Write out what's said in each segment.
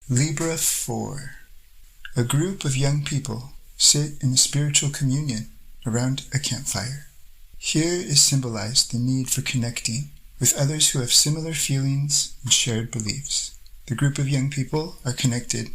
Libra 4. A group of young people sit in a spiritual communion around a campfire. Here is symbolized the need for connecting with others who have similar feelings and shared beliefs. The group of young people are connected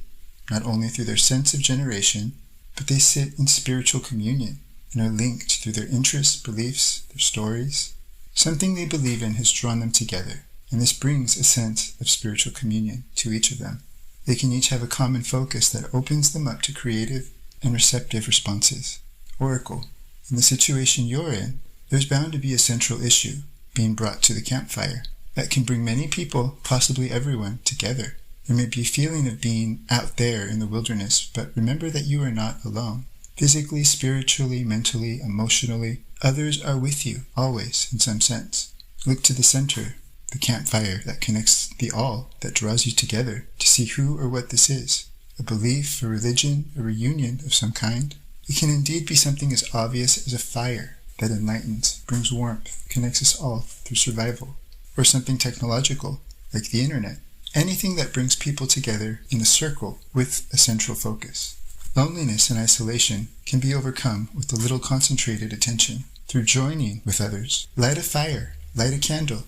not only through their sense of generation, but they sit in spiritual communion and are linked through their interests, beliefs, their stories. Something they believe in has drawn them together, and this brings a sense of spiritual communion to each of them. They can each have a common focus that opens them up to creative and receptive responses. Oracle, in the situation you're in, there's bound to be a central issue being brought to the campfire that can bring many people, possibly everyone, together. There may be a feeling of being out there in the wilderness, but remember that you are not alone. Physically, spiritually, mentally, emotionally, others are with you, always, in some sense. Look to the center, the campfire that connects the all, that draws you together to see who or what this is. A belief, a religion, a reunion of some kind. It can indeed be something as obvious as a fire that enlightens, brings warmth, connects us all through survival. Or something technological, like the internet. Anything that brings people together in a circle with a central focus. Loneliness and isolation can be overcome with a little concentrated attention through joining with others. Light a fire, light a candle.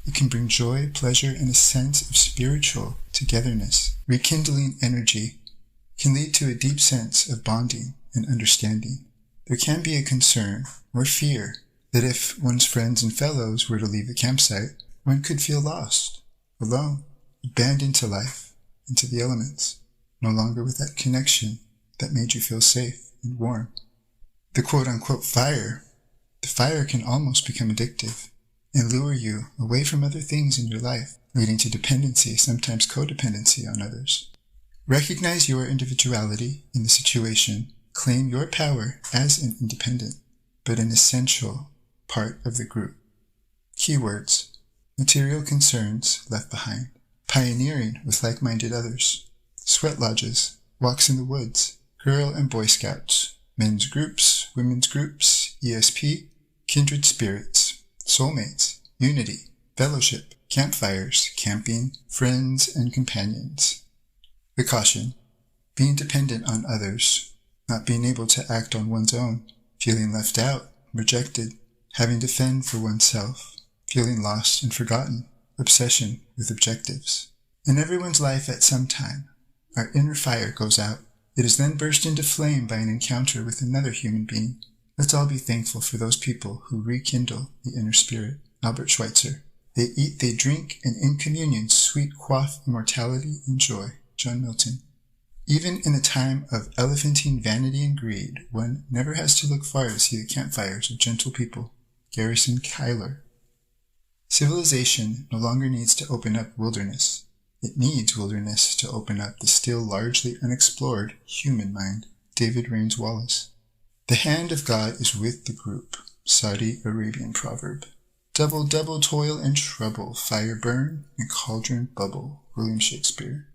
It can bring joy, pleasure, and a sense of spiritual togetherness. Rekindling energy can lead to a deep sense of bonding and understanding. There can be a concern or fear that if one's friends and fellows were to leave the campsite, one could feel lost, alone, abandoned to life, into the elements, no longer with that connection that made you feel safe and warm. The quote-unquote fire, the fire can almost become addictive and lure you away from other things in your life, leading to dependency, sometimes codependency on others. Recognize your individuality in the situation. Claim your power as an independent, but an essential part of the group. Keywords: material concerns left behind, pioneering with like-minded others, sweat lodges, walks in the woods, Girl and Boy Scouts, men's groups, women's groups, ESP, kindred spirits, soulmates, unity, fellowship, campfires, camping, friends and companions. The caution: being dependent on others, not being able to act on one's own, feeling left out, rejected, having to fend for oneself, feeling lost and forgotten, obsession with objectives. In everyone's life at some time, our inner fire goes out. It is then burst into flame by an encounter with another human being. Let's all be thankful for those people who rekindle the inner spirit. Albert Schweitzer. They eat, they drink, and in communion sweet quaff immortality and joy. John Milton. Even in a time of elephantine vanity and greed, one never has to look far to see the campfires of gentle people. Garrison Keillor. Civilization no longer needs to open up wilderness. It needs wilderness to open up the still largely unexplored human mind. David Rains Wallace. The hand of God is with the group. Saudi Arabian proverb. Double, double toil and trouble, fire burn and cauldron bubble. William Shakespeare.